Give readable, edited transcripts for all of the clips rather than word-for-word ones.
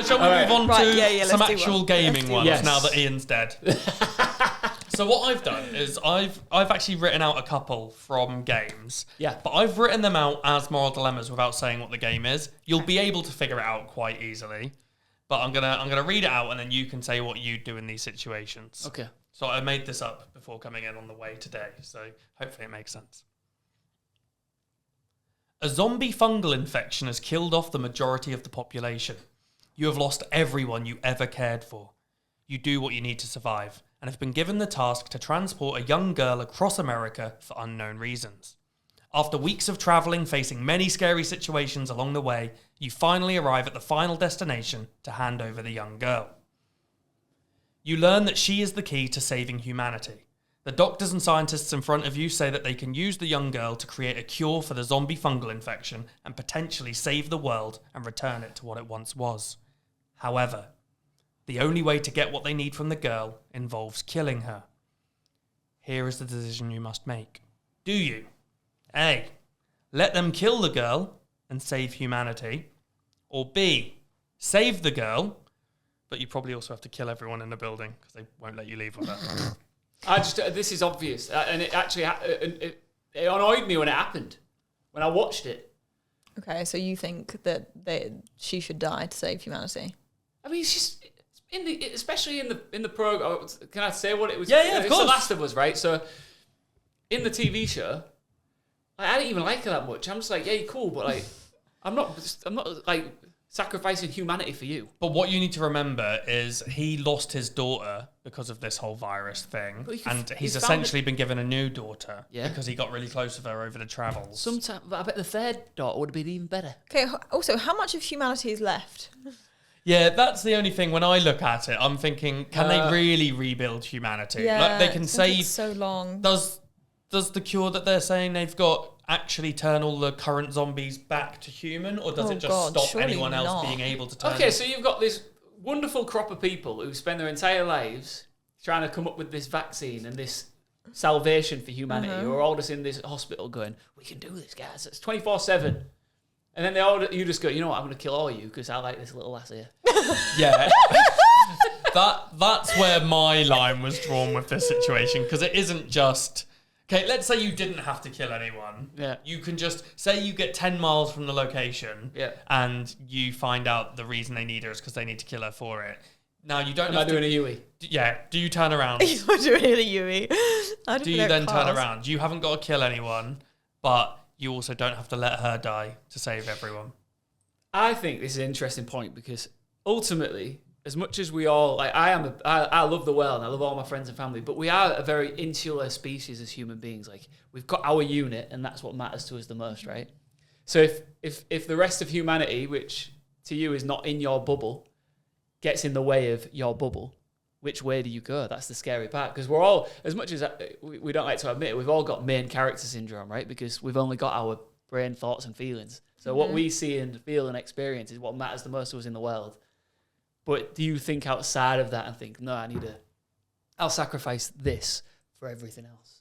Shall we move on to some actual gaming ones now that Ian's dead? So what I've done is I've actually written out a couple from games. Yeah. But I've written them out as moral dilemmas without saying what the game is. You'll be able to figure it out quite easily. But I'm gonna read it out and then you can say what you do in these situations. Okay. So I made this up before coming in on the way today, so hopefully it makes sense. A zombie fungal infection has killed off the majority of the population. You have lost everyone you ever cared for. You do what you need to survive, and have been given the task to transport a young girl across America for unknown reasons. After weeks of travelling, facing many scary situations along the way, you finally arrive at the final destination to hand over the young girl. You learn that she is the key to saving humanity. The doctors and scientists in front of you say that they can use the young girl to create a cure for the zombie fungal infection and potentially save the world and return it to what it once was. However, the only way to get what they need from the girl involves killing her. Here is the decision you must make. Do you A. Let them kill the girl and save humanity, or B. Save the girl, but you probably also have to kill everyone in the building because they won't let you leave with her. This is obvious, and it actually it annoyed me when it happened, when I watched it. Okay, so you think that she should die to save humanity? I mean, she's especially in the program. Can I say what it was? Yeah, of it's course. The Last of Us, right? So in the TV show, I didn't even like her that much. I'm just like, yeah, you're cool, but like, I'm not like sacrificing humanity for you. But what you need to remember is he lost his daughter because of this whole virus thing, and he's essentially been given a new daughter because he got really close with her over the travels. Sometimes, but I bet the third daughter would have been even better. Okay, also, how much of humanity is left? Yeah, that's the only thing. When I look at it, I'm thinking, can they really rebuild humanity? Yeah, like they can save so long. Does the cure that they're saying they've got actually turn all the current zombies back to human, or does it just stop anyone else being able to turn Okay, so you've got this wonderful crop of people who spend their entire lives trying to come up with this vaccine and this salvation for humanity, who are all just in this hospital going, we can do this, guys. It's 24/7. And then you just go, you know what, I'm going to kill all you because I like this little lass here. Yeah. That's where my line was drawn with this situation, because it isn't just... Okay, let's say you didn't have to kill anyone. Yeah. You can just... Say you get 10 miles from the location and you find out the reason they need her is because they need to kill her for it. Now, you don't Am I doing a Yui? Yeah. Do you turn around? You're doing a Yui. Do you then turn around? You haven't got to kill anyone, but... you also don't have to let her die to save everyone. I think this is an interesting point because ultimately, as much as we all like, I love the world and I love all my friends and family, but we are a very insular species as human beings. Like we've got our unit, and that's what matters to us the most, right? So if the rest of humanity, which to you is not in your bubble, gets in the way of your bubble, which way do you go? That's the scary part. Because we're all, as much as we don't like to admit it, we've all got main character syndrome, right? Because we've only got our brain, thoughts, and feelings. So what we see and feel and experience is what matters the most to us in the world. But do you think outside of that and think, no, I'll sacrifice this for everything else?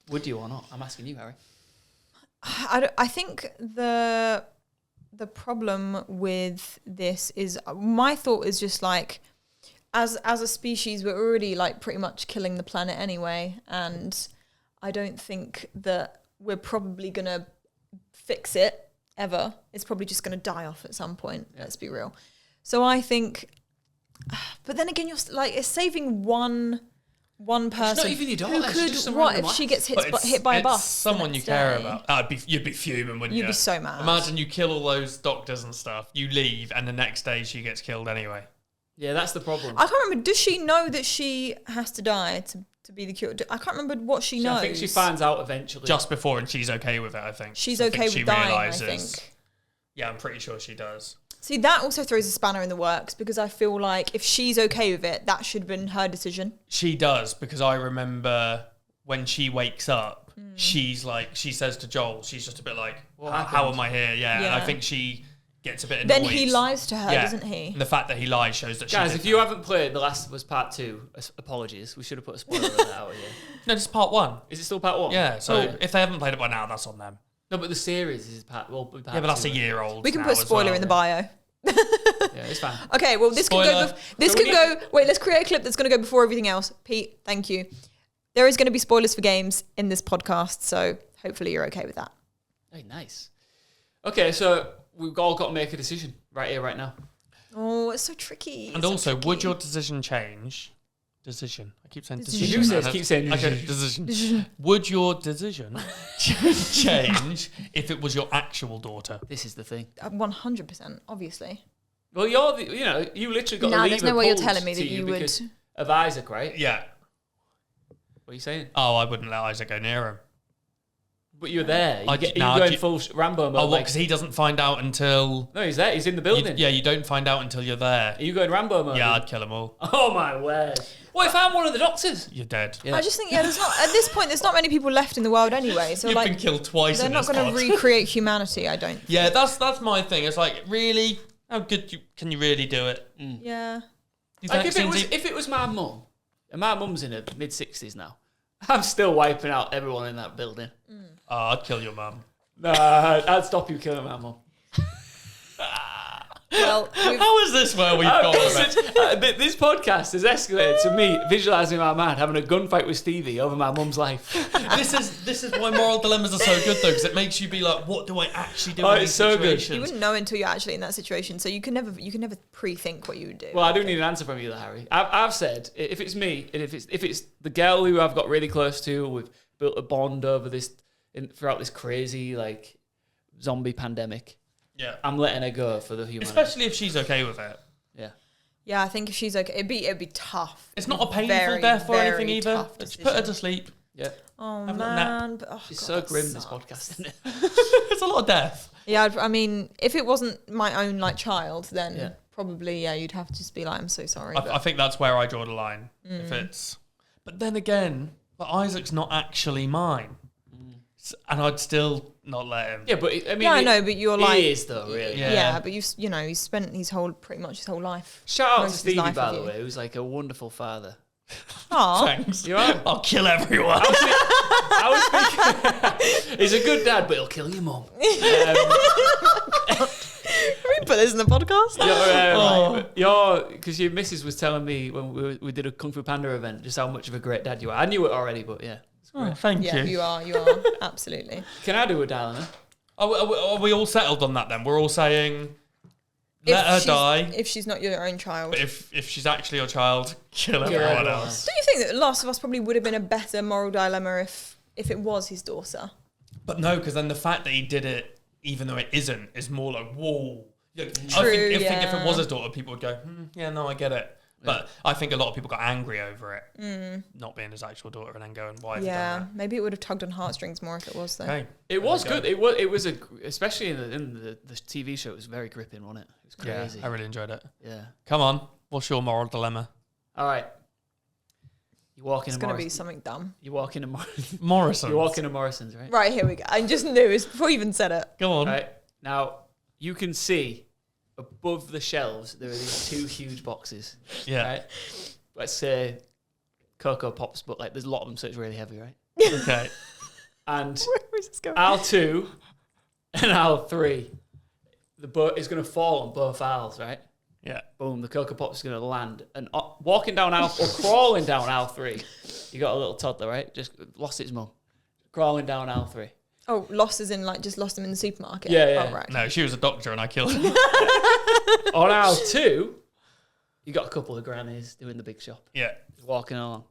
Would you or not? I'm asking you, Harry. I think the problem with this is, my thought is just like, as a species, we're already like pretty much killing the planet anyway, and I don't think that we're probably gonna fix it ever. It's probably just gonna die off at some point. Let's be real. So I think, but then again, you're like, it's saving one person. It's not even your daughter. Who could? What if she gets hit by a bus? Someone you care about. You'd be fuming, wouldn't you? You'd be so mad. Imagine you kill all those doctors and stuff. You leave, and the next day she gets killed anyway. Yeah, that's the problem. I can't remember. Does she know that she has to die to be the cure? I can't remember what she knows. I think she finds out eventually. Just before, and she's okay with it, I think. She's okay with dying, I think. Yeah, I'm pretty sure she does. See, that also throws a spanner in the works, because I feel like if she's okay with it, that should have been her decision. She does, because I remember when she wakes up, she's like, she says to Joel, she's just a bit like, how am I here? Yeah, and I think she gets a bit annoyed. Then he lies to her, doesn't he? And the fact that he lies shows that Guys, if you haven't played The Last of Us Part 2, apologies. We should have put a spoiler on that out here. No, this is part 1. Is it still Part 1? Yeah, so if they haven't played it by now, that's on them. No, but the series is part. Well, part Yeah, but that's a 2. year old. We can now put as spoiler well. in the bio. Yeah, it's fine. Okay, well, this Spoiler. can go. Wait, let's create a clip that's going to go before everything else. Pete, thank you. There is going to be spoilers for games in this podcast, so hopefully you're okay with that. Hey, nice. Okay, so we've all got to make a decision right here, right now. Oh, it's so tricky. And also, would your decision change? Decision. I keep saying Decision. decision. You say, keep saying Okay, decision. Would your decision change if it was your actual daughter? This is the thing. 100%, obviously. Well, you literally got to Nah, leave there's a no way you're pulse telling me to that you would. because of Isaac, right? Yeah. What are you saying? Oh, I wouldn't let Isaac go near him. But you're there. You're going full Rambo mode. Oh, what? Because he doesn't find out until... No, he's there. He's in the building. You don't find out until you're there. Are you going Rambo mode? Yeah, I'd kill them all. Oh, my word. What if I'm one of the doctors? You're dead. Yeah. I just think, there's not at this point. There's not many people left in the world anyway. So You've been killed twice they're in not this going to pod. recreate humanity. I don't. Yeah, that's my thing. It's like, really? How good can you really do it? Yeah. These Like vaccines- if it was my mum, and my mum's in her mid-60s now, I'm still wiping out everyone in that building. Oh, I'd kill your mum. Nah, I'd stop you killing my mum. Well, How is this where we've gone? This podcast has escalated to me visualising in my mind having a gunfight with Stevie over my mum's life. This is why moral dilemmas are so good though, because it makes you be like, what do I actually do Oh, in it's these so good. situations? you wouldn't know until you're actually in that situation. So you can never pre-think what you would do. Well, I do need an answer from you, though, Harry. I've said if it's me and if it's the girl who I've got really close to, we've built a bond over this throughout this crazy like zombie pandemic. Yeah. I'm letting her go for the humanity. Especially if she's okay with it. Yeah. Yeah, I think if she's okay, it'd be tough. It's not a painful Very, death or very anything either. tough Just put her to decision. sleep. Yeah. Oh Have a little nap. man, but, It's God, so that grim, this sucks. podcast, isn't it? It's a lot of death. Yeah, I mean, if it wasn't my own like child, then Yeah. probably you'd have to just be like, I'm so sorry. I think that's where I draw the line. If it's, but then again, but Isaac's not actually mine, and I'd still not let him. Yeah, but I mean, yeah, I know, but you're like, he is though, really. Yeah. yeah, but he's spent pretty much his whole life. Shout out to Most of his Stevie, life by with the you. way, who's like a wonderful father. Aw, Thanks. You are. I'll kill everyone. I was thinking, he's a good dad, but he'll kill your mum. can we put this in the podcast? Because your missus was telling me when we did a Kung Fu Panda event just how much of a great dad you are. I knew it already, but yeah. It's Oh, great. thank Yeah, you. you are, absolutely. Can I do a dial now? Are we all settled on that then? We're all saying, let her she's- die. If she's not your own child. But if she's actually your child, kill Kill everyone everyone else. Don't you think that Last of Us probably would have been a better moral dilemma if it was his daughter? But no, because then the fact that he did it, even though it isn't, is more like, whoa. I True, think if yeah. it was his daughter, people would go, yeah, no, I get it. But I think a lot of people got angry over it, not being his actual daughter, and then going, why have you Yeah, done maybe it would have tugged on heartstrings more if it was though. that? Okay. It was There good. we It was especially in the TV show. It was very gripping, wasn't it? It was Yeah, crazy. I really enjoyed it. Yeah. Come on, what's your moral dilemma? All right. You walk in It's a going to be Morrison. something dumb. You walk in a Morrison. You walk in a Morrison's, right? Right, here we go. I just knew it before you even said it. Go on. Right. Now you can see above the shelves there are these two huge boxes. Yeah. Right. Let's say Cocoa Pops, but like there's a lot of them, so it's really heavy, right? Okay. And Where is this going? aisle 2 and aisle 3, the boat is going to fall on both aisles, right? Yeah. Boom, the Cocoa Pops is going to land. And walking down aisle, or crawling down aisle 3, you got a little toddler, right? Just lost its mum. Crawling down aisle 3. Oh, lost as in like just lost him in the supermarket? Yeah, yeah. Oh, right. No, she was a doctor and I killed her. On aisle 2, you got a couple of grannies doing the big shop. Yeah. Just walking along.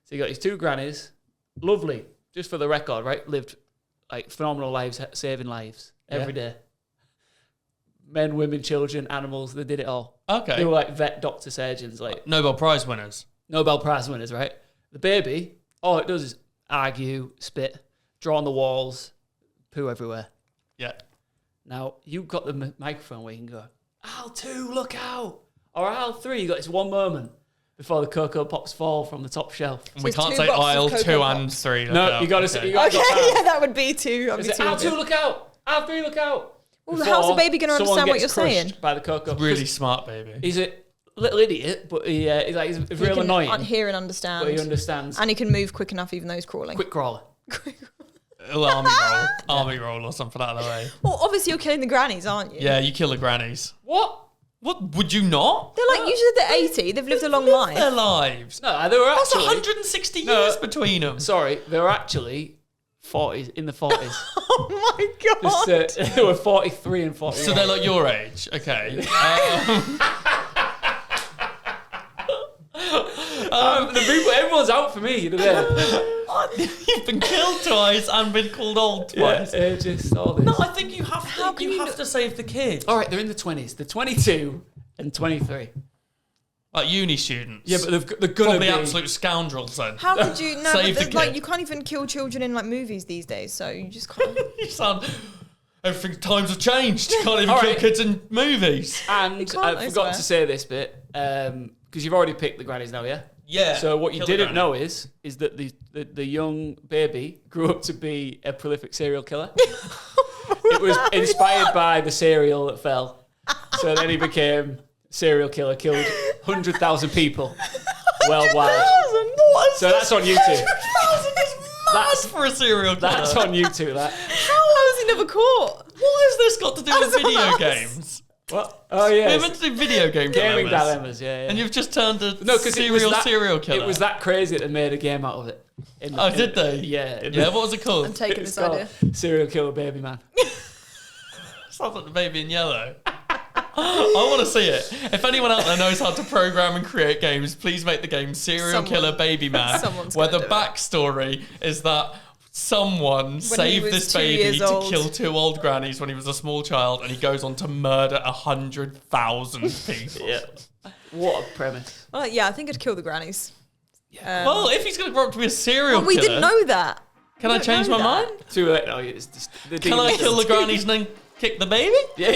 So you got these two grannies, lovely, just for the record, right? Lived like phenomenal lives, saving lives every day. Men, women, children, animals, they did it all. Okay. They were like vet, doctor, surgeons, like Nobel Prize winners. Nobel Prize winners, right? The baby, all it does is argue, spit, draw on the walls, poo everywhere. Yeah. Now, you've got the microphone where you can go, aisle 2, look out. Or aisle 3, you got this one moment before the Cocoa Pops fall from the top shelf. And we there's can't two say boxes of aisle Cocoa 2 Pops. and 3. No, Look you got to out. say, you got to Okay, go yeah, that would be two. Is it aisle 2, look out. Aisle 3, look out. Well, how's the baby going to Someone understand what gets you're saying? crushed by the Cocoa. Really smart, baby. He's a little idiot, but he's He real can annoying. hear and understand. But he understands. And he can move quick enough even though he's crawling. Quick crawler. Army roll or something out of the way. Well, obviously you're killing the grannies, aren't you? Yeah, you kill the grannies. What? What, would you not? They're like, usually they're 80. They've lived a long life. Their lives. No, they were That's actually 160 years between them. Sorry, they were actually 40s in the 40s. Oh my God. They were 43 and 41. So they're like your age. Okay. The people, everyone's out for me today. You've been killed twice and been called old twice. Yeah, just all this. No, I think you have to. You have to save the kids. All right, they're in the 20s. They're 22 and 23. Like uni students. Yeah, but they're gonna Probably be absolute scoundrels then. How could you? No, Save but the like kid. you can't even kill children in like movies these days. So you just can't. You sound. Everything. Times have changed. You can't even All kill right. kids in movies. And can't, I I forgot swear. to say this bit because you've already picked the grannies now, yeah. Yeah. So what you kill the didn't granny. know is that the young baby grew up to be a prolific serial killer. It was inspired by the cereal that fell. So then he became serial killer, killed 100,000 people worldwide. So that's on YouTube. That's for a serial killer. That's on YouTube. That. How was he never caught? What has this got to do with That's video us. games? What? Oh We're yeah. meant to do video game Gaming dilemmas. dilemmas. Yeah. And you've just turned a No, because serial killer. It was that crazy that they made a game out of it. Did they? Yeah. Yeah, what was it called? I'm taking It's this idea. called Serial Killer Baby Man. Sounds like the baby in yellow. I want to see it. If anyone out there knows how to program and create games, please make the game Serial Someone- Killer Baby Man, someone's where gonna the do it. backstory is that someone saved was this 2 baby years to old. kill 2 old grannies when he was a small child, and he goes on to murder 100,000 people. Yeah. What a premise. Well, yeah, I think I'd kill the grannies. Well, if he's going to grow up to be a serial But we killer, didn't know that. can I don't change know my that. mind? Too late. No, it's just Can I kill the grannies and then kick the baby? Yeah.